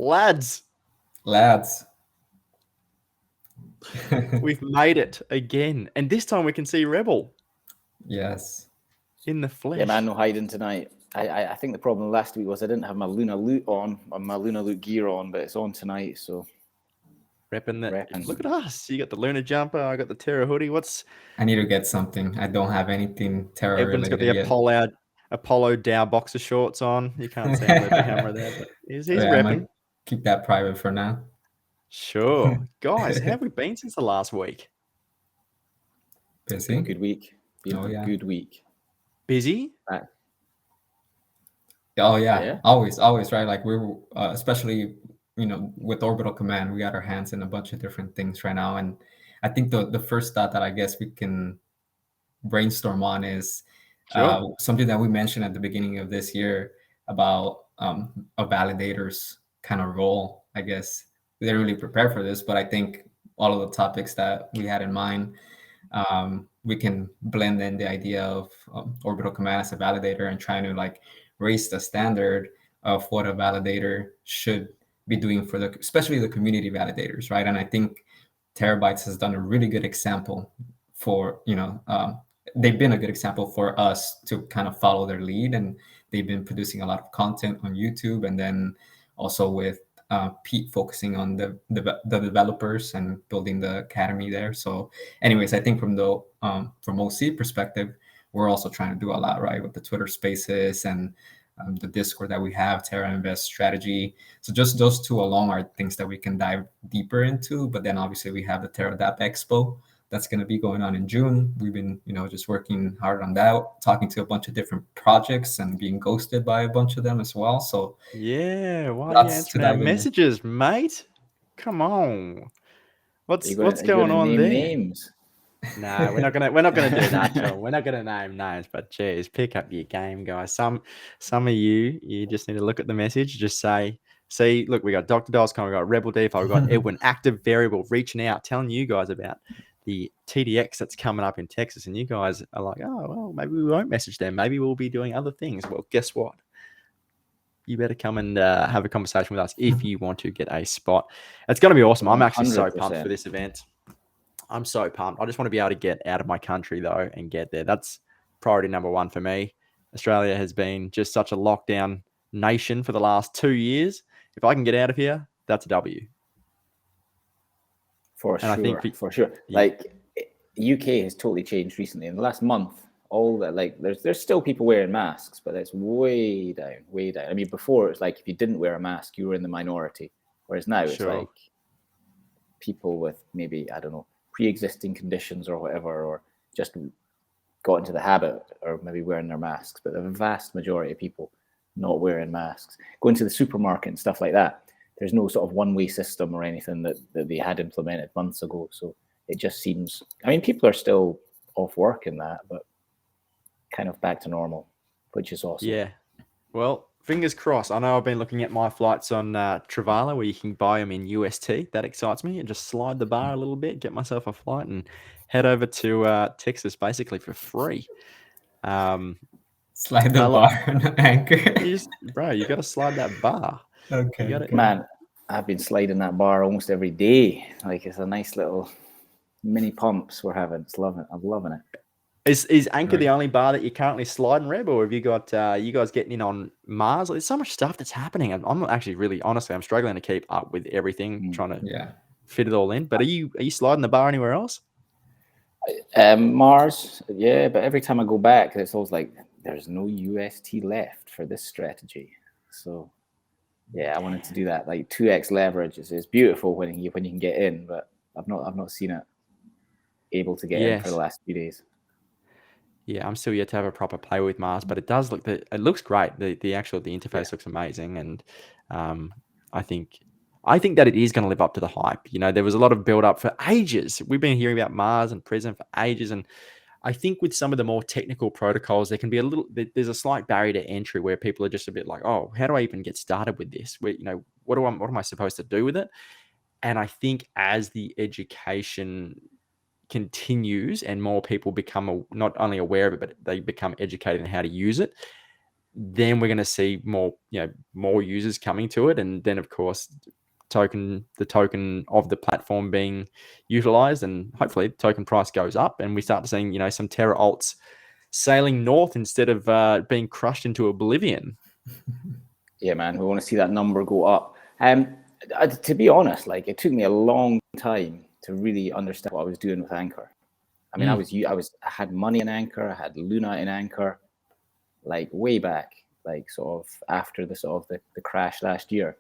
Lads, Lads. we've made it again. And this time we can see Rebel Yes. in the flesh. Yeah, man, no hiding tonight. I think the problem last week was I didn't have my Luna Loot on, or my Luna Loot gear on, but it's on tonight, so Repping that. Repping. Look at us. You got the Luna jumper. I got the Terra hoodie. I need to get something. I don't have anything Terra Everyone's got related the yet. Apollo Dow boxer shorts on. You can't see him with the camera there, but he's Yeah, I repping. might keep that private for now. Sure. Guys, how have we been since the last week? Busy? good week. Been Oh, a yeah. good week. Busy? Oh yeah. Yeah. Always, right? Like we're especially, with Orbital Command, we got our hands in a bunch of different things right now. And I think the first thought that I guess we can brainstorm on is Sure. something that we mentioned at the beginning of this year about a validator's kind of role. I guess we didn't really prepare for this, but I think all of the topics that we had in mind, we can blend in the idea of Orbital Command as a validator and trying to like raise the standard of what a validator should be doing for especially the community validators, right? And I think Terabytes has done a really good example for, they've been a good example for us to kind of follow their lead, and they've been producing a lot of content on YouTube, and then also with Pete focusing on the developers and building the academy there. So anyways, I think from OC perspective, we're also trying to do a lot, right, with the Twitter Spaces and the Discord that we have, Terra Invest strategy. So just those two alone are things that we can dive deeper into. But then obviously we have the TerraDApp Expo that's going to be going on in June. We've been, just working hard on that, talking to a bunch of different projects and being ghosted by a bunch of them as well. So yeah, why are you answering our messages, mate? Come on. What's going on there? Names? No, we're not gonna do that, John. We're not gonna name names, but geez, pick up your game, guys. Some of you just need to look at the message, just say, see, look, we got Dr. Doscon, we got Rebel DeFi, we got Edwin, Active Variable, reaching out, telling you guys about the TDX that's coming up in Texas, and you guys are like, oh well, maybe we won't message them, maybe we'll be doing other things. Well, guess what? You better come and have a conversation with us if you want to get a spot. It's going to be awesome. I'm actually so pumped for this event. I'm so pumped. I just want to be able to get out of my country, though, and get there. That's priority number one for me. Australia has been just such a lockdown nation for the last 2 years. If I can get out of here, that's a W. For sure. Like, UK has totally changed recently. In the last month, all that, like, there's still people wearing masks, but it's way down. I mean, before, it's like if you didn't wear a mask, you were in the minority. Whereas now it's like people with maybe, I don't know, pre-existing conditions or whatever, or just got into the habit or maybe wearing their masks, but the vast majority of people not wearing masks, going to the supermarket and stuff like that. There's no sort of one-way system or anything that they had implemented months ago. So it just seems, I mean, people are still off work in that, but kind of back to normal, which is awesome. Yeah. Well, fingers crossed. I know I've been looking at my flights on Travala, where you can buy them in UST. That excites me. And just slide the bar a little bit, get myself a flight, and head over to Texas basically for free. Slide the bar on Anchor. You got to slide that bar. Okay. Man, I've been sliding that bar almost every day. Like, it's a nice little mini pumps we're having. I'm loving it. Is Anchor the only bar that you're currently sliding, Reb, or have you got you guys getting in on Mars? There's so much stuff that's happening. I'm actually really, honestly, I'm struggling to keep up with everything, trying to fit it all in. But are you sliding the bar anywhere else? Mars, yeah, but every time I go back, it's always like there's no UST left for this strategy. So yeah, I wanted to do that, like 2x leverage. It's beautiful when you can get in, but I've not seen it able to get in for the last few days. Yeah, I'm still yet to have a proper play with Mars, but it does look it looks great. The interface looks amazing, and I think that it is going to live up to the hype. You know, there was a lot of build up for ages. We've been hearing about Mars and Prism for ages, and I think with some of the more technical protocols, there can be there's a slight barrier to entry where people are just a bit like, oh, how do I even get started with this? Where, what am I supposed to do with it? And I think as the education continues and more people become not only aware of it, but they become educated in how to use it, then we're going to see more users coming to it, and then of course the token of the platform being utilized, and hopefully the token price goes up and we start seeing some Terra alts sailing north instead of being crushed into oblivion. Yeah, man, we want to see that number go up. To be honest, like, it took me a long time to really understand what I was doing with Anchor. I mean, I had money in Anchor, I had Luna in Anchor, like way back, like sort of after the crash last year.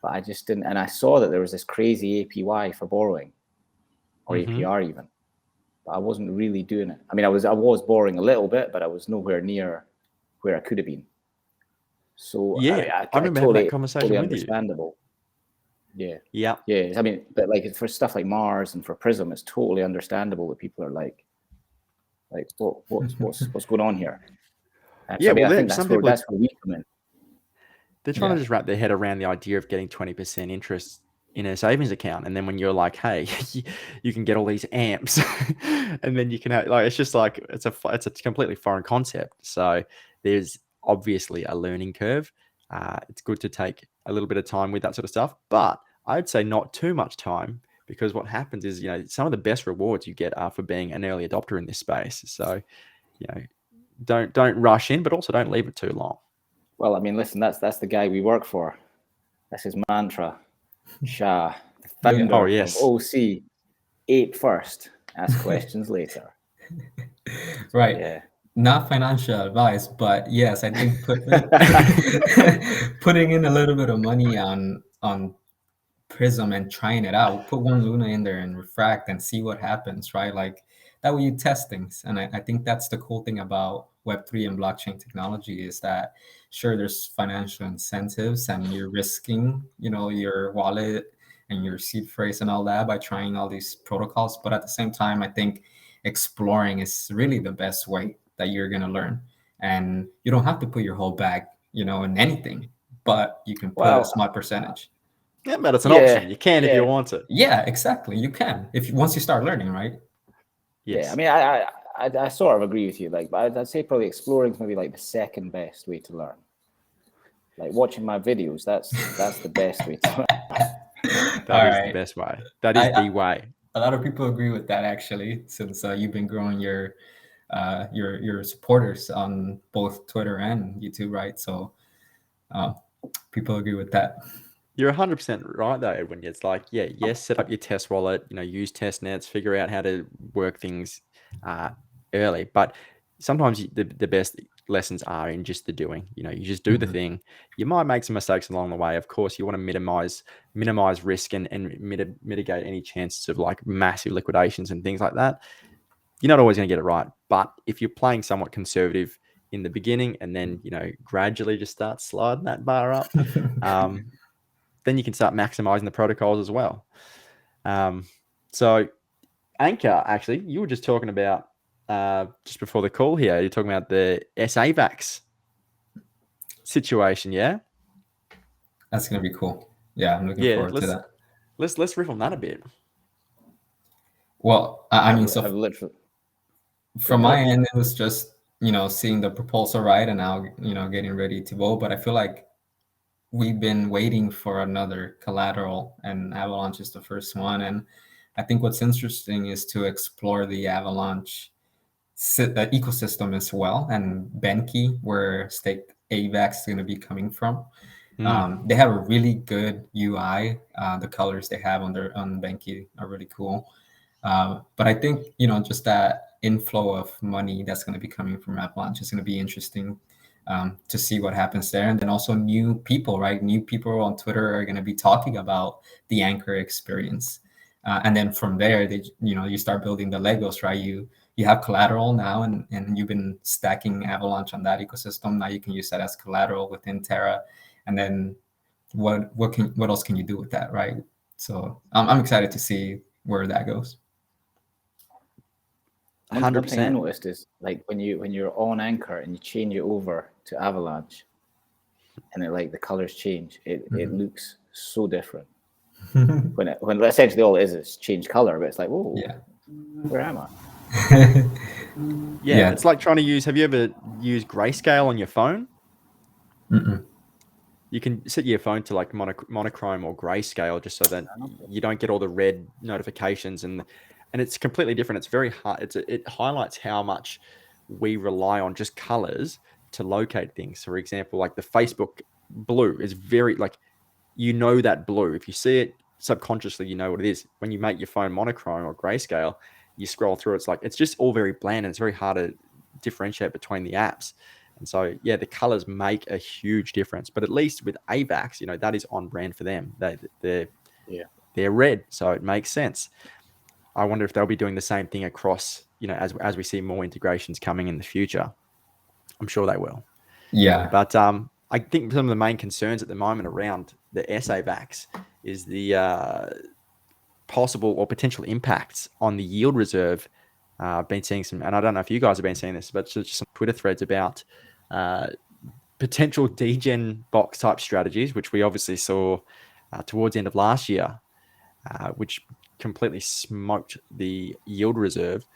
But I just didn't, and I saw that there was this crazy APY for borrowing, or APR even. But I wasn't really doing it. I mean, I was borrowing a little bit, but I was nowhere near where I could have been. So yeah, I remember having that conversation with understandable. you. Yeah. I mean, but like for stuff like Mars and for Prism, it's totally understandable that people are like what's going on here? Yeah, so, I mean, I think that's where we come in. They're trying to just wrap their head around the idea of getting 20% interest in a savings account, and then when you're like, hey, you can get all these amps, and then you can have, like, it's just like it's a completely foreign concept. So there's obviously a learning curve. It's good to take a little bit of time with that sort of stuff, but I'd say not too much time, because what happens is some of the best rewards you get are for being an early adopter in this space. So don't rush in, but also don't leave it too long. Well, I mean, listen, that's the guy we work for. That's his mantra. Shah, the founder of OC, ape first, ask questions later. Right. Yeah. Not financial advice, but yes, I think putting in a little bit of money on Prism and trying it out, put one Luna in there and refract and see what happens, right? Like, that way you test things. And I think that's the cool thing about Web3 and blockchain technology, is that sure, there's financial incentives and you're risking, your wallet and your seed phrase and all that by trying all these protocols. But at the same time, I think exploring is really the best way that you're going to learn. And you don't have to put your whole bag, in anything, but you can put a small percentage. Yeah, but it's an option. You can if you want it. Yeah, exactly. You can once you start learning, right? Yes. Yeah, I mean, I sort of agree with you. Like, but I'd say probably exploring is maybe like the second best way to learn. Like watching my videos, that's the best way to learn. That is the best way. That is the way. A lot of people agree with that, actually, since you've been growing your supporters on both Twitter and YouTube, right? So people agree with that. You're 100% right though, Edwin. It's like, yes, set up your test wallet, use test nets, figure out how to work things early. But sometimes the best lessons are in just the doing. You just do the thing. You might make some mistakes along the way. Of course, you want to minimize risk and mitigate any chances of like massive liquidations and things like that. You're not always going to get it right. But if you're playing somewhat conservative in the beginning and then, gradually just start sliding that bar up, then you can start maximizing the protocols as well. So Anchor, actually, you were just talking about just before the call here, you're talking about the SAVAX situation, yeah? That's going to be cool. Yeah, I'm looking forward to that. Let's riff on that a bit. Well, I mean, so from my end, it was just, seeing the proposal, right? And now, getting ready to vote. But I feel like we've been waiting for another collateral, and Avalanche is the first one. And I think what's interesting is to explore the Avalanche ecosystem as well, and Benki, where staked AVAX is going to be coming from. They have a really good UI. The colors they have on Benki are really cool. But I think, just that inflow of money that's going to be coming from Avalanche is going to be interesting to see what happens there. And then also new people, right? New people on Twitter are going to be talking about the Anchor experience. And then from there, you start building the Legos, right? You have collateral now, and you've been stacking Avalanche on that ecosystem. Now you can use that as collateral within Terra. And then what else can you do with that, right? So I'm excited to see where that goes. 100%. One thing I noticed is like when you're on Anchor and you change it over to Avalanche, and the colors change, it looks so different. when essentially all it is change color, but it's like, whoa, where am I? It's like trying to use. Have you ever used grayscale on your phone? Mm-mm. You can set your phone to like monochrome or grayscale, just so that you don't get all the red notifications, and it's completely different. It's very hard. It highlights how much we rely on just colors to locate things. For example, like the Facebook blue is very like, that blue. If you see it subconsciously, you know what it is. When you make your phone monochrome or grayscale, you scroll through, it's just all very bland, and it's very hard to differentiate between the apps. And so, yeah, the colors make a huge difference. But at least with AVAX, that is on brand for them. They're red, so it makes sense. I wonder if they'll be doing the same thing across, as we see more integrations coming in the future. I'm sure they will. Yeah. But I think some of the main concerns at the moment around the SAVAX is the possible or potential impacts on the yield reserve. I've been seeing some, and I don't know if you guys have been seeing this, but just some Twitter threads about potential degen box type strategies, which we obviously saw towards the end of last year, which completely smoked the yield reserve.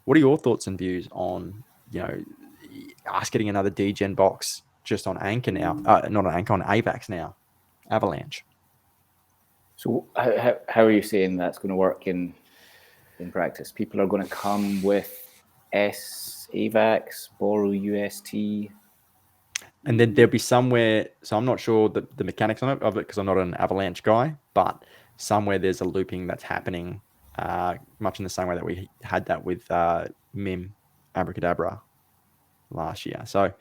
What are your thoughts and views on, us getting another degen box just on Anchor now? Not on Anchor, on AVAX now, Avalanche. So how are you saying that's going to work in practice? People are going to come with AVAX, borrow UST, and then there'll be somewhere. So I'm not sure the mechanics of it because I'm not an Avalanche guy, but somewhere there's a looping that's happening, much in the same way that we had that with MIM Abracadabra last year. So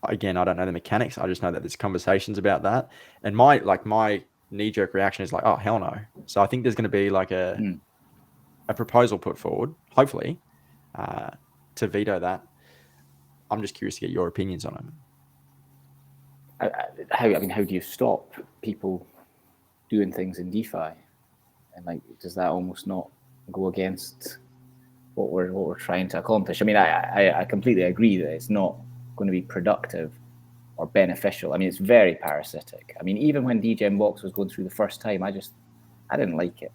again, I don't know the mechanics. I just know that there's conversations about that, and my knee-jerk reaction is like, oh hell no. So I think there's going to be like a proposal put forward, hopefully, to veto that. I'm just curious to get your opinions on it. How do you stop people doing things in DeFi? And does that almost not go against what we're trying to accomplish? I mean, I completely agree that it's not going to be productive or beneficial. I mean, it's very parasitic. I mean, even when degen box was going through the first time, I didn't like it.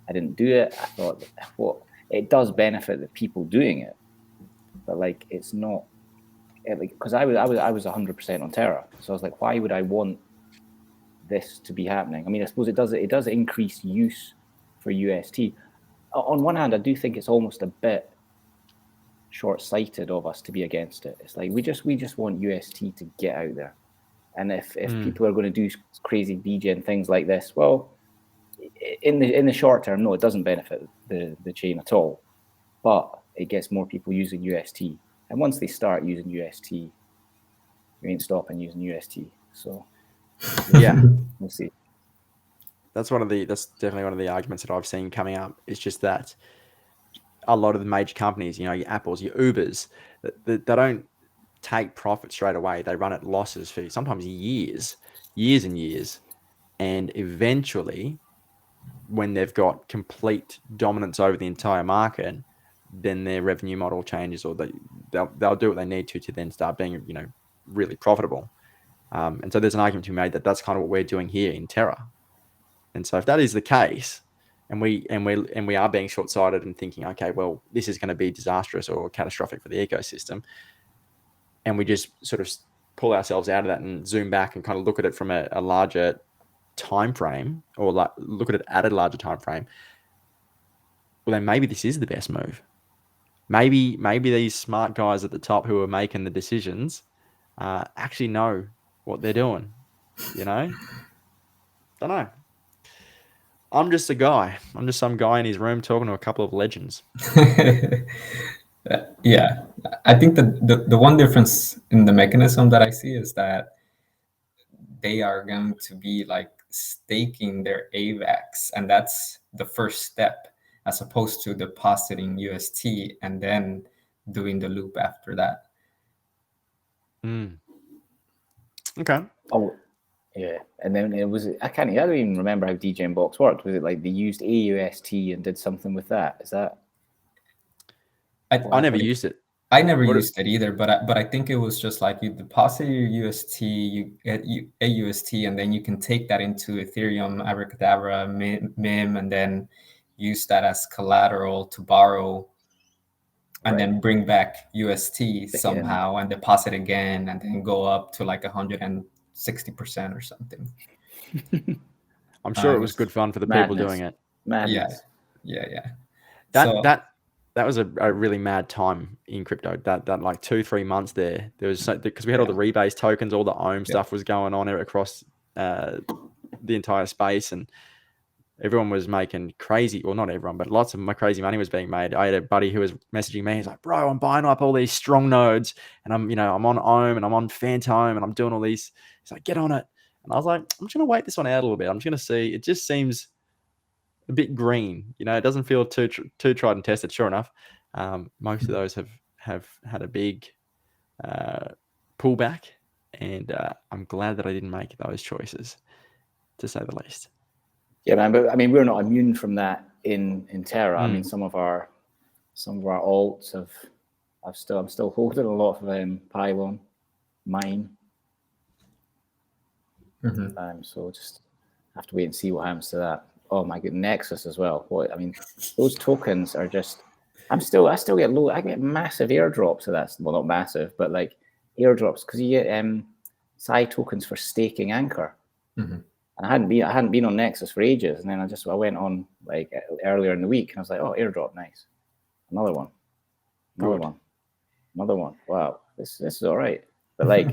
I didn't do it. I thought, it does benefit the people doing it, but it's not. Because I was 100% on Terra, so I was like, why would I want this to be happening? I mean, I suppose it does increase use for UST. On one hand, I do think it's almost a bit short-sighted of us to be against it. It's like we just want UST to get out there, and if people are going to do crazy degen things like this, well, in the short term, no, it doesn't benefit the chain at all, but it gets more people using UST. And once they start using UST, you ain't stopping using UST. So, yeah, we'll see. That's definitely one of the arguments that I've seen coming up. Is just that a lot of the major companies, your Apples, your Ubers, they don't take profit straight away. They run at losses for sometimes years and years, and eventually, when they've got complete dominance over the entire market, then their revenue model changes, or they'll do what they need to then start being really profitable. And so there's an argument to be made that that's kind of what we're doing here in Terra. And so if that is the case, and we are being short-sighted and thinking, okay, well, this is going to be disastrous or catastrophic for the ecosystem, and we just sort of pull ourselves out of that and zoom back and kind of look at it from a larger time frame, or look at it at a larger time frame, well, then maybe this is the best move. Maybe these smart guys at the top who are making the decisions actually know what they're doing. Don't know. I'm just a guy. I'm just some guy in his room talking to a couple of legends. Yeah, I think the one difference in the mechanism that I see is that they are going to be staking their AVAX, and that's the first step, as opposed to depositing UST and then doing the loop after that. Okay. Oh, yeah. And then I don't even remember how degen box worked. Was it they used AUST and did something with that? Is that? I never used it. I never used it either, but I think it was just you deposit your UST, you get AUST, and then you can take that into Ethereum, Abracadabra, MIM, and then use that as collateral to borrow and Right. then bring back UST somehow and deposit again, and then go up to like 160% or something. I'm sure it was It's good fun for the people madness. doing it. Madness. Yeah. That was a really mad time in crypto. That like 2-3 months there was because we had all the rebase tokens, all the ohm stuff was going on across the entire space, and everyone was making crazy, well, not everyone, but lots of my crazy money was being made. I had a buddy who was messaging me. He's like, bro, I'm buying up all these strong nodes, and I'm on Ohm and I'm on Phantom and I'm doing all these. He's like, get on it. And I was like, I'm just going to wait this one out a little bit. I'm just going to see. It just seems a bit green. It doesn't feel too tried and tested. Sure enough, most of those have had a big pullback, and I'm glad that I didn't make those choices, to say the least. Yeah, man. But I mean, we're not immune from that in Terra. I mean, some of our alts I'm still holding a lot of Pylon, mine. So just have to wait and see what happens to that. Oh my god, Nexus as well. What I mean, those tokens are just. I still get low. I get massive airdrops of that. Well, not massive, but like airdrops because you get Psi tokens for staking Anchor. And I hadn't been on Nexus for ages, and then I went on like earlier in the week, and I was like, oh, airdrop, nice, another one. Wow, this is all right. But like,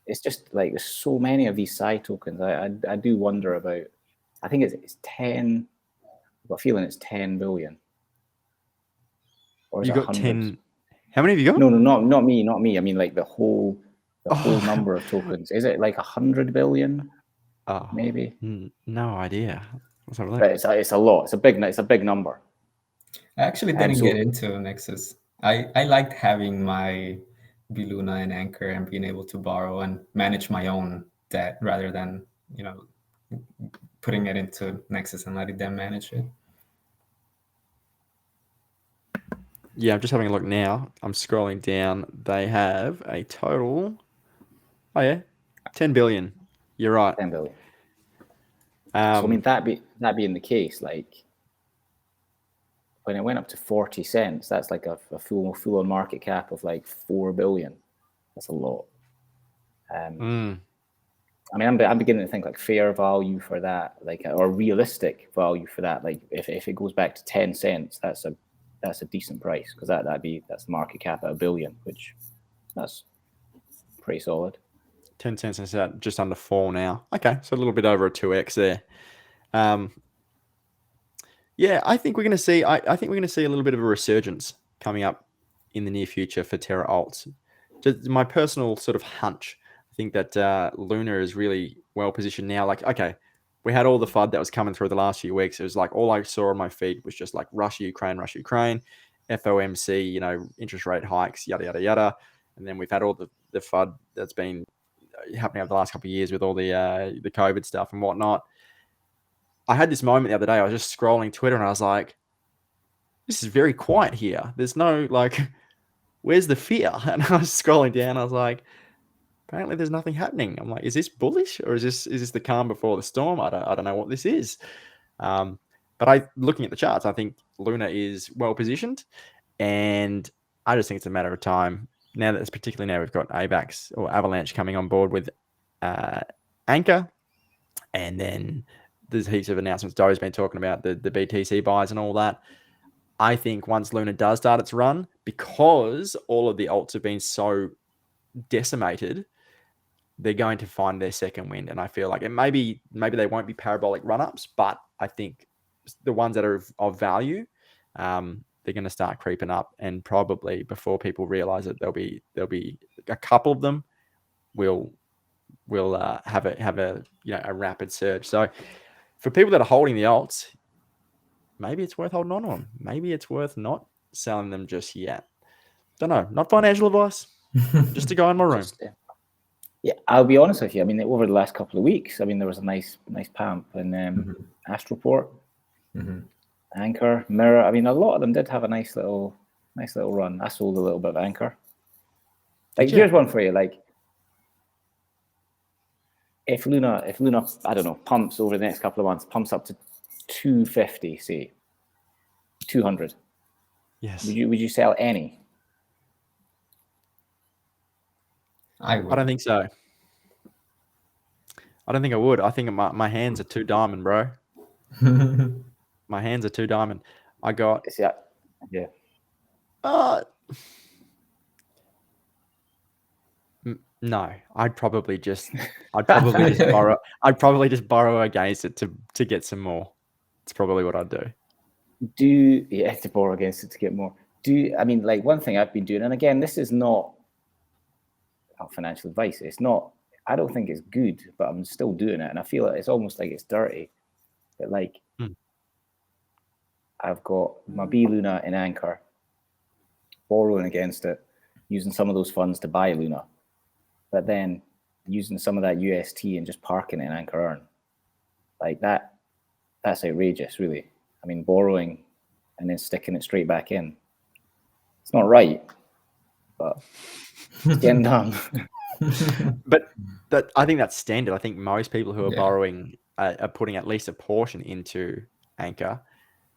it's just like there's so many of these Psi tokens. I do wonder about. I think it's 10. I've got a feeling it's 10 billion. Or is you it got 10? How many have you got? No, not me. I mean, like the whole number of tokens. Is it like 100 billion? Oh, maybe. No idea. Let's have a look. But it's a lot. It's a big number. I actually didn't get into Nexus. I liked having my Biluna and Anchor and being able to borrow and manage my own debt rather than putting it into Nexus and letting them manage it. Yeah, I'm just having a look now. I'm scrolling down. They have a total. Oh yeah, 10 billion. You're right. 10 billion. So I mean that being the case, like when it went up to 40 cents, that's like a full on market cap of like 4 billion. That's a lot. I mean, I'm beginning to think like fair value for that, like or realistic value for that. Like if it goes back to 10 cents, that's a decent price because that's the market cap at $1 billion, which that's pretty solid. 10 cents is at just under 4 now. Okay, so a little bit over a 2x there. Yeah, I think we're going to see. I think we're going to see a little bit of a resurgence coming up in the near future for Terra alts. Just my personal sort of hunch. I think that Luna is really well positioned now. Like, okay, we had all the FUD that was coming through the last few weeks. It was like all I saw on my feed was just like Russia, Ukraine, FOMC, interest rate hikes, yada yada yada. And then we've had all the FUD that's been happening over the last couple of years with all the COVID stuff and whatnot. I had this moment the other day. I was just scrolling Twitter and I was like, this is very quiet here. There's no where's the fear? And I was scrolling down. I was like, apparently there's nothing happening. I'm like, is this bullish or is this the calm before the storm? I don't know what this is. But looking at the charts, I think Luna is well positioned, and I just think it's a matter of time. Particularly now we've got AVAX or Avalanche coming on board with Anchor, and then there's heaps of announcements. Doe's been talking about the BTC buys and all that. I think once Luna does start its run, because all of the alts have been so decimated, they're going to find their second wind. And I feel like maybe they won't be parabolic run-ups, but I think the ones that are of value, they're going to start creeping up, and probably before people realize it, there'll be a couple of them will have a rapid surge. So for people that are holding the alts, maybe it's worth holding on to them. Maybe it's worth not selling them just yet. Don't know. Not financial advice. Just a guy in my room. Yeah, I'll be honest with you. I mean, over the last couple of weeks, I mean, there was a nice pump in Astroport, Anchor, Mirror. I mean, a lot of them did have a nice little run. I sold a little bit of Anchor. Like, here's one for you. Like, if Luna, I don't know, pumps over the next couple of months, pumps up to 250, say 200. Yes. Would you sell any? I would. I don't think so. I don't think I would. I think my hands are too diamond, bro. My hands are too diamond. I got Yeah. No, I'd probably just borrow. I'd probably just borrow against it to get some more. It's probably what I'd do. To borrow against it to get more. I mean, like, one thing I've been doing, and again, this is not financial advice. It's not. I don't think it's good, but I'm still doing it, and I feel like it's almost like it's dirty. But like, I've got my B Luna in Anchor, borrowing against it, using some of those funds to buy Luna, but then using some of that UST and just parking it in Anchor Earn. Like that's outrageous, really. I mean, borrowing and then sticking it straight back in. It's not right, but it's getting done. But I think that's standard. I think most people who are borrowing are putting at least a portion into Anchor.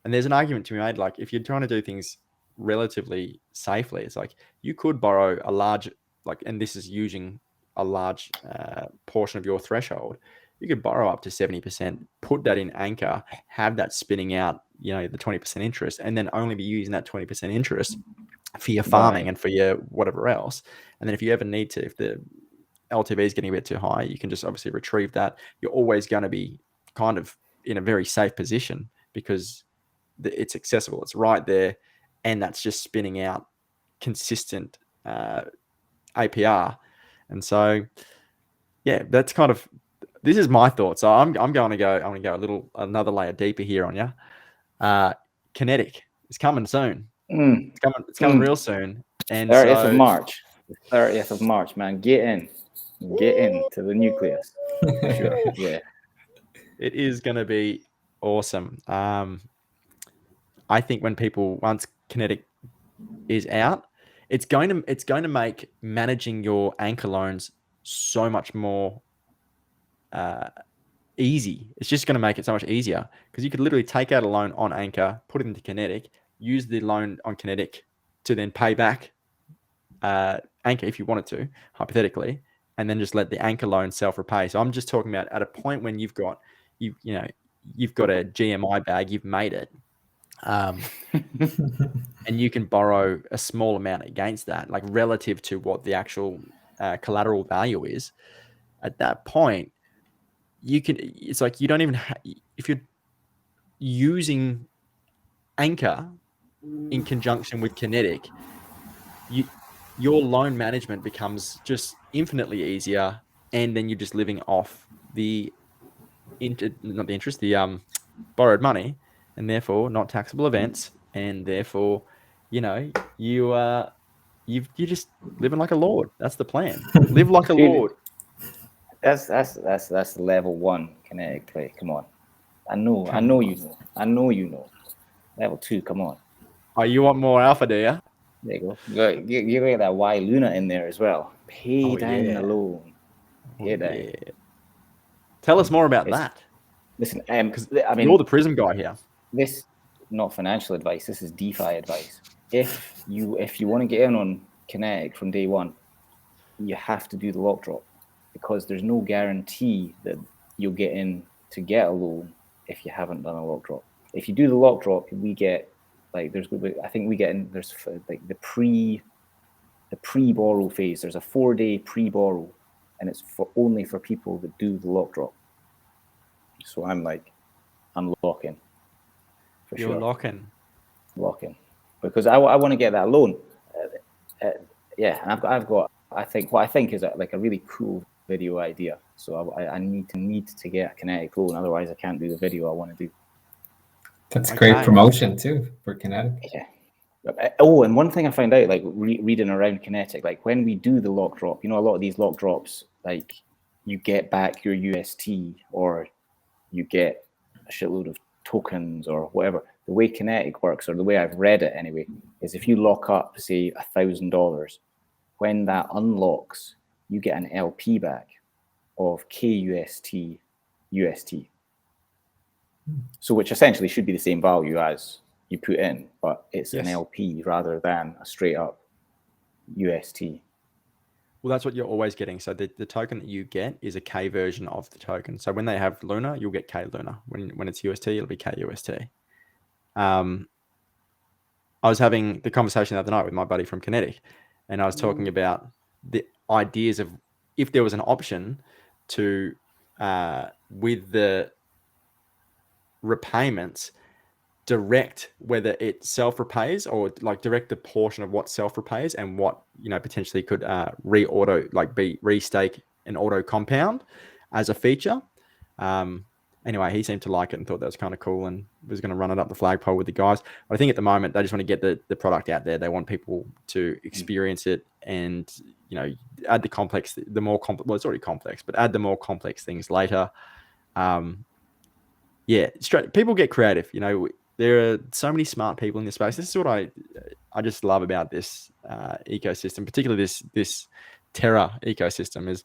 And there's an argument to be made, like, if you're trying to do things relatively safely, it's like you could borrow a large, like, and this is using a large portion of your threshold. You could borrow up to 70%, put that in Anchor, have that spinning out, the 20% interest, and then only be using that 20% interest for your farming and for your whatever else. And then if you ever need to, if the LTV is getting a bit too high, you can just obviously retrieve that. You're always going to be kind of in a very safe position because it's accessible. It's right there. And that's just spinning out consistent APR. And so, yeah, that's kind of, this is my thoughts. So I'm going to go another layer deeper here on you. Kinetic is coming soon. It's coming real soon. And 30th of March. 30th of March, man. Get into the nucleus. For sure. Yeah. It is going to be awesome. I think once Kinetic is out, it's going to make managing your Anchor loans so much more easy. It's just going to make it so much easier because you could literally take out a loan on Anchor, put it into Kinetic, use the loan on Kinetic to then pay back Anchor if you wanted to, hypothetically, and then just let the Anchor loan self-repay. So I'm just talking about at a point when you've got a GMI bag, you've made it. And you can borrow a small amount against that, like relative to what the actual collateral value is. At that point, it's like you don't even if you're using Anchor in conjunction with Kinetic, your loan management becomes just infinitely easier, and then you're just living off the borrowed money, and therefore not taxable events, and therefore, you're just living like a lord. That's the plan. Live like a lord. That's level 1 Kinetic play. Come on. I know you know. Level 2, come on. Oh, you want more alpha, do you? There you go. You get that Y Luna in there as well. Pay down the loan. Pay down. Yeah. Tell us more about that. Listen, because I mean, you're the Prism guy here. This not financial advice. This is DeFi advice. If you want to get in on Kinetic from day one, you have to do the lock drop because there's no guarantee that you'll get in to get a loan if you haven't done a lock drop. If you do the lock drop, we get like there's like the pre-borrow phase. There's a 4-day pre-borrow, and it's only for people that do the lock drop. So I'm locking. You're sure. locking because I want to get that loan. Yeah, and I've got I think is a really cool video idea. So I need to get a Kinetic loan, otherwise I can't do the video I want to do. That's great promotion too for Kinetic. Yeah. Oh, and one thing I found out, like reading around Kinetic, like when we do the lock drop, a lot of these lock drops, like you get back your UST or you get a shitload of tokens or whatever. The way Kinetic works, or the way I've read it anyway, is if you lock up, say, $1,000, when that unlocks, you get an LP back of KUST UST. So which essentially should be the same value as you put in, but it's an Yes. LP rather than a straight up UST. Well, that's what you're always getting. So the token that you get is a K version of the token. So when they have Luna, you'll get K Luna. When it's UST, it'll be K UST. I was having the conversation the other night with my buddy from Kinetic, and I was talking about the ideas of if there was an option to, with the repayments, direct whether it self-repays or like direct the portion of what self-repays and what, you know, potentially could be restake and auto compound as a feature. Anyway, he seemed to like it and thought that was kind of cool and was going to run it up the flagpole with the guys. But I think at the moment they just want to get the product out there. They want people to experience it and, you know, add the complex, the more complex, well, it's already complex, but add the more complex things later. People get creative. You know, there are so many smart people in this space. This is what I just love about this ecosystem, particularly this Terra ecosystem, is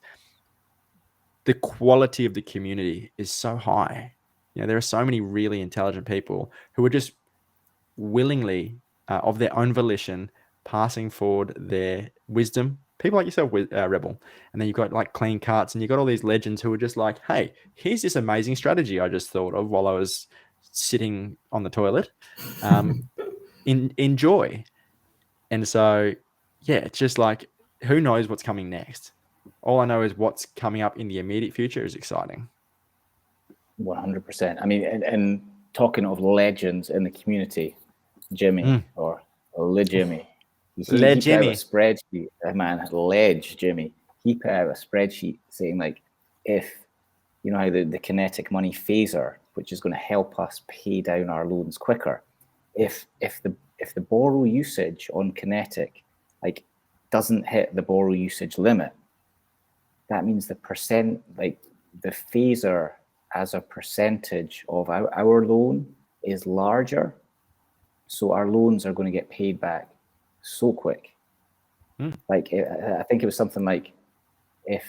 the quality of the community is so high. You know, there are so many really intelligent people who are just willingly, of their own volition, passing forward their wisdom. People like yourself, Rebel. And then you've got like Clean Carts, and you've got all these legends who are just like, hey, here's this amazing strategy I just thought of while I was sitting on the toilet. Enjoy. And so, yeah, it's just like, who knows what's coming next? All I know is what's coming up in the immediate future is exciting. 100%. I mean, and talking of legends in the community, Jimmy or Jimmy. He put out a spreadsheet, man, Ledge Jimmy. He put out a spreadsheet saying, like, if, you know, how the kinetic money phaser, which is going to help us pay down our loans quicker, if the borrow usage on kinetic, like, doesn't hit the borrow usage limit, that means the phaser as a percentage of our loan is larger. So our loans are going to get paid back so quick. Like, I think it was something like if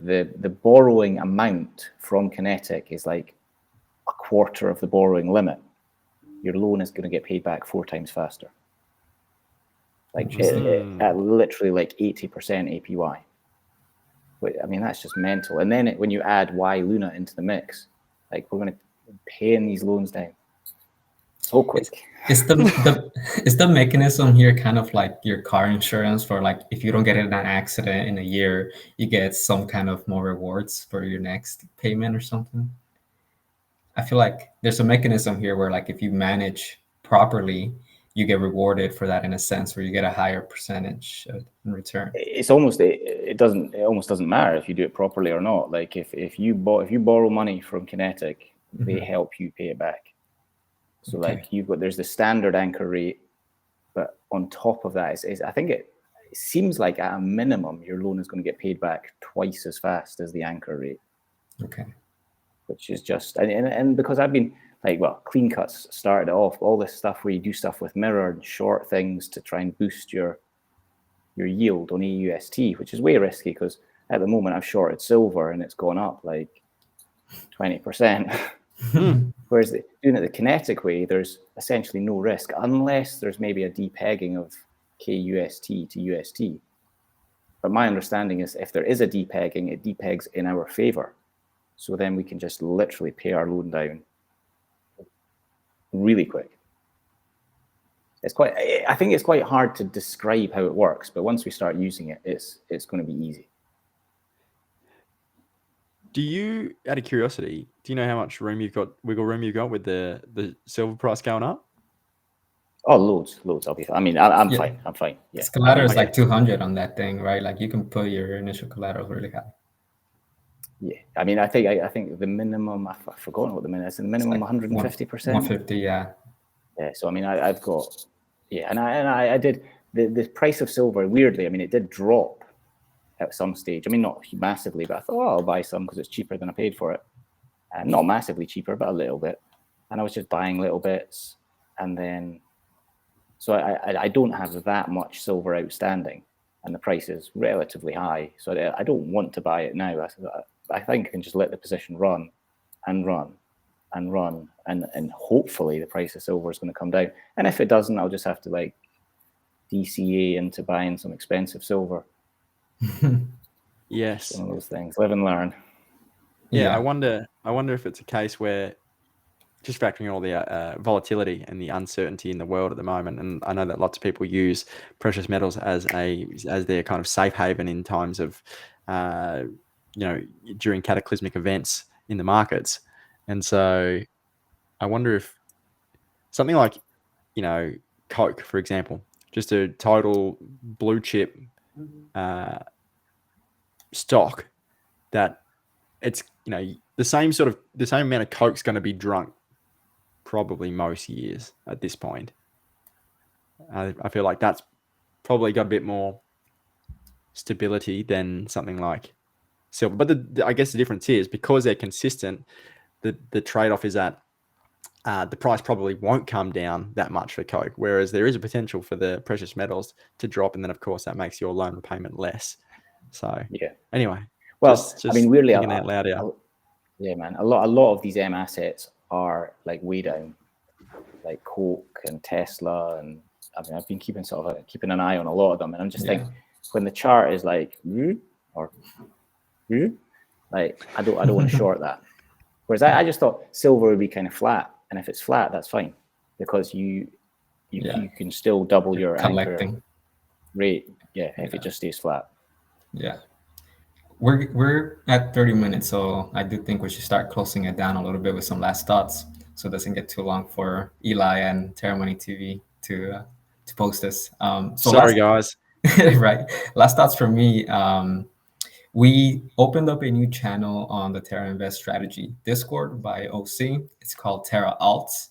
the borrowing amount from Kinetic is like a quarter of the borrowing limit, your loan is going to get paid back 4 times faster. Like at literally like 80% APY. I mean, that's just mental. And then when you add Y Luna into the mix, like, we're going to pay these loans down so quick. Is the mechanism here kind of like your car insurance, for like, if you don't get in an accident in a year, you get some kind of more rewards for your next payment or something? I feel like there's a mechanism here where, like, if you manage properly, you get rewarded for that in a sense, where you get a higher percentage in return. It's almost it almost doesn't matter if you do it properly or not. Like, if you borrow money from Kinetic, they help you pay it back. So like, there's the standard anchor rate, but on top of that is I think it seems like at a minimum your loan is going to get paid back twice as fast as the anchor rate. Okay. Which is just and because I've been like, well, Clean Cuts started off all this stuff where you do stuff with mirror and short things to try and boost your yield on AUST, which is way risky because at the moment I've shorted silver and it's gone up like 20%. Whereas doing it the Kinetic way, there's essentially no risk unless there's maybe a depegging of KUST to UST. But my understanding is if there is a depegging, it depegs in our favor. So then we can just literally pay our loan down really quick. I think it's quite hard to describe how it works, but once we start using it, it's going to be easy. Do you, out of curiosity, do you know how much wiggle room you've got with the silver price going up? Oh, loads. I'll be fine. I mean, I'm fine. I'm fine. Yeah. Collateral is like 200 on that thing, right? Like, you can put your initial collateral really high. Yeah, I mean, I think the minimum, I've forgotten what the minimum is. The minimum, like 150%. 150, yeah. Yeah. So I mean, I've got, yeah, and I did the price of silver. Weirdly, I mean, it did drop at some stage. I mean, not massively, but I thought, oh, I'll buy some because it's cheaper than I paid for it. And not massively cheaper, but a little bit. And I was just buying little bits, and then, so I don't have that much silver outstanding, and the price is relatively high. So I don't want to buy it now. I think I can just let the position run and run and run, and hopefully the price of silver is going to come down. And if it doesn't, I'll just have to like DCA into buying some expensive silver. Yes. One of those things. Live and learn. Yeah, I wonder if it's a case where, just factoring all the volatility and the uncertainty in the world at the moment, and I know that lots of people use precious metals as their kind of safe haven in times of, during cataclysmic events in the markets, and so I wonder if something like, Coke, for example, just a total blue chip stock that it's the same amount of Coke's going to be drunk probably most years at this point. I feel like that's probably got a bit more stability than something like silver. But I guess the difference is because they're consistent, the trade-off is that the price probably won't come down that much for Coke, whereas there is a potential for the precious metals to drop, and then of course that makes your loan repayment less. So yeah. Anyway, well, I mean, weirdly, thinking out loud here. Yeah, man. A lot of these M assets are like way down, like Coke and Tesla, and I mean, I've been keeping an eye on a lot of them, and I'm just thinking when the chart is like like I don't want to short that. Whereas I just thought silver would be kind of flat, and if it's flat, that's fine because you can still double your anchor rate. Yeah, if it just stays flat. Yeah. We're at 30 minutes, so I do think we should start closing it down a little bit with some last thoughts, so it doesn't get too long for Eli and Terra Money TV to post this. Sorry, guys. Right. Last thoughts from me. We opened up a new channel on the Terra Invest Strategy Discord by OC. It's called Terra Alts.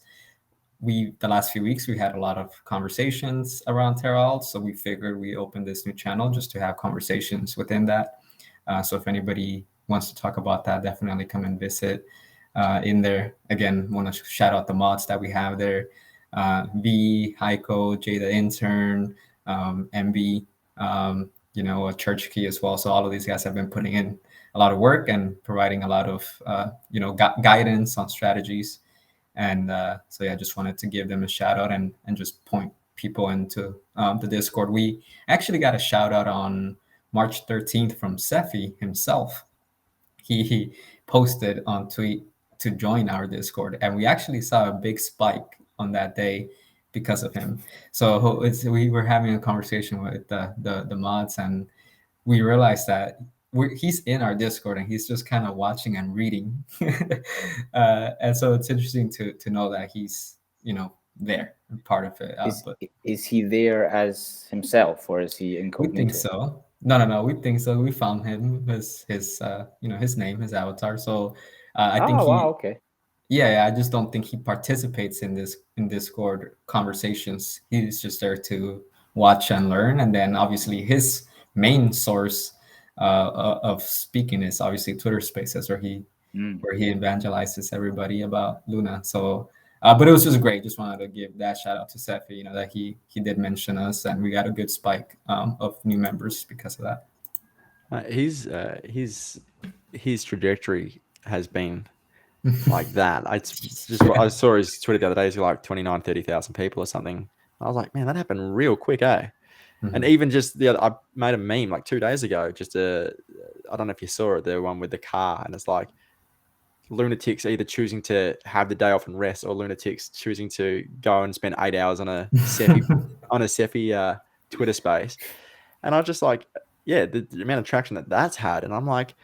The last few weeks we had a lot of conversations around Terra Alts, so we figured we opened this new channel just to have conversations within that. So if anybody wants to talk about that, definitely come and visit in there. Again, want to shout out the mods that we have there. V, Heiko, Jay the intern, MB, a church key as well. So all of these guys have been putting in a lot of work and providing a lot of, guidance on strategies. And so yeah, I just wanted to give them a shout out and just point people into the Discord. We actually got a shout out on March 13th from Sefi himself. He posted on tweet to join our Discord, and we actually saw a big spike on that day because of him. So we were having a conversation with the mods, and we realized that he's in our Discord and he's just kind of watching and reading. And so it's interesting to know that he's there, part of it. Is he there as himself, or is he incognito? We think so. No, we think so. We found him as his name, his avatar. So I think okay. Yeah, I just don't think he participates in Discord conversations. He's just there to watch and learn, and then obviously his main source of speaking is obviously Twitter Spaces, where he evangelizes everybody about Luna. So, but it was just great. Just wanted to give that shout out to Sefi. That he did mention us, and we got a good spike of new members because of that. His trajectory has been like that. I saw his Twitter the other day. He's like 29, 30,000 people or something. I was like, man, that happened real quick, eh? Mm-hmm. And even just I made a meme like 2 days ago. I don't know if you saw it, the one with the car, and it's like lunatics either choosing to have the day off and rest, or lunatics choosing to go and spend 8 hours on a Sefi Twitter space. And I was just like, yeah, the amount of traction that's had, and I'm like,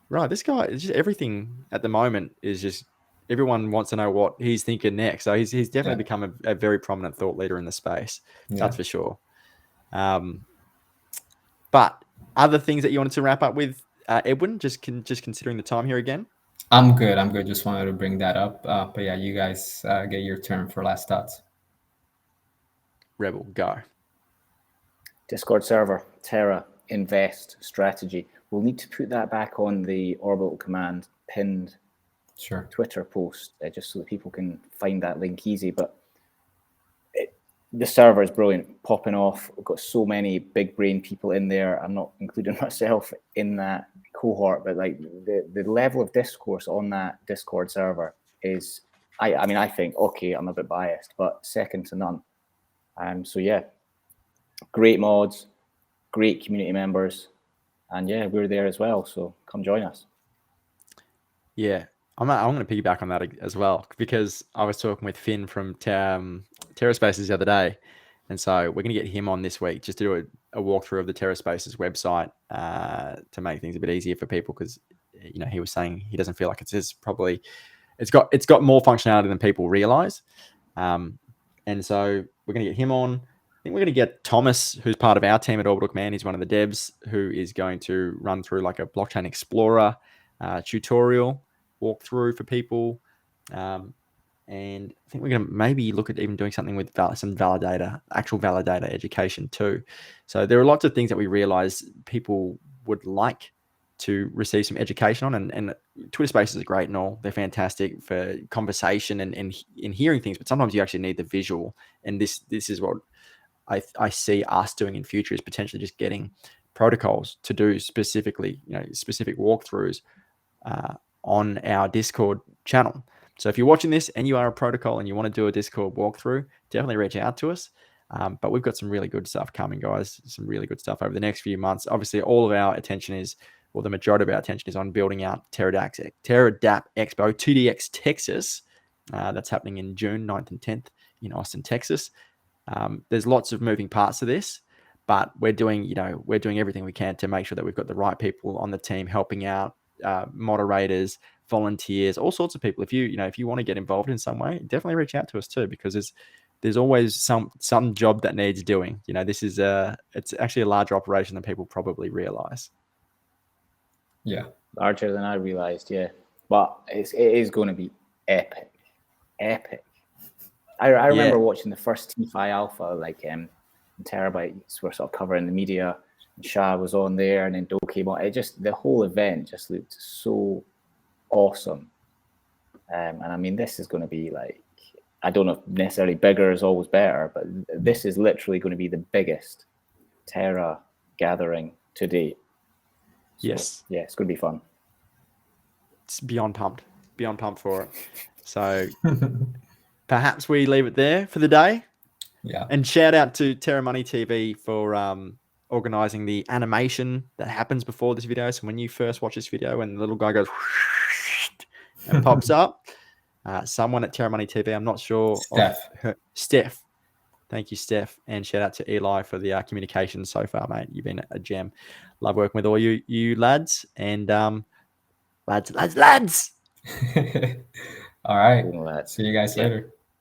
right, this guy is just everything at the moment is just everyone wants to know what he's thinking next. So he's definitely become a very prominent thought leader in the space. Yeah. That's for sure. But other things that you wanted to wrap up with, Edwin, just considering the time here again? I'm good. Just wanted to bring that up. But yeah, you guys get your turn for last thoughts. Rebel, go. Discord server, Terra Invest Strategy. We'll need to put that back on the Orbital Command pinned Twitter post, just so that people can find that link easy. But the server is brilliant, popping off. We've got so many big brain people in there. I'm not including myself in that cohort, but like the level of discourse on that Discord server is, I mean, I think, okay, I'm a bit biased, but second to none. So yeah, great mods, great community members, and yeah, we're there as well. So come join us. Yeah, I'm going to piggyback on that as well, because I was talking with Finn from TerraSpaces the other day, and so we're going to get him on this week just to do a walkthrough of the TerraSpaces website to make things a bit easier for people, because he was saying he doesn't feel like it's got more functionality than people realize, and so we're going to get him on. I think we're going to get Thomas, who's part of our team at Orbital Command. He's one of the devs who is going to run through like a blockchain explorer tutorial walkthrough for people. And I think we're going to maybe look at even doing something with some actual validator education too. So there are lots of things that we realize people would like to receive some education on, and Twitter Spaces are great and all. They're fantastic for conversation and in hearing things, but sometimes you actually need the visual. And this is what I see us doing in future, is potentially just getting protocols to do specific walkthroughs on our Discord channel. So if you're watching this and you are a protocol and you want to do a Discord walkthrough, definitely reach out to us. But we've got some really good stuff coming, guys. Some really good stuff over the next few months. Obviously, all of our attention is, well, the majority of our attention is on building out TerraDAP Expo, TDX Texas. That's happening in June 9th and 10th in Austin, Texas. There's lots of moving parts to this, but we're doing everything we can to make sure that we've got the right people on the team helping out, moderators, volunteers, all sorts of people. If you want to get involved in some way, definitely reach out to us too, because there's always some job that needs doing. This is it's actually a larger operation than people probably realize. Yeah, larger than I realized. Yeah, but it is going to be epic. I remember watching the first TFI Alpha, like Terabytes were sort of covering the media, and Shah was on there, and then Do came on. The whole event just looked so awesome. And I mean, this is going to be like, I don't know if necessarily bigger is always better, but this is literally going to be the biggest Terra gathering to date. So, yes. Yeah, it's going to be fun. It's beyond pumped for it. So perhaps we leave it there for the day. Yeah. And shout out to Terra Money TV for organizing the animation that happens before this video. So when you first watch this video, when the little guy goes and pops up, someone at Terra Money TV, I'm not sure. Steph. Thank you, Steph. And shout out to Eli for the communication so far, mate. You've been a gem. Love working with all you lads. And lads. All right. Lads. See you guys later.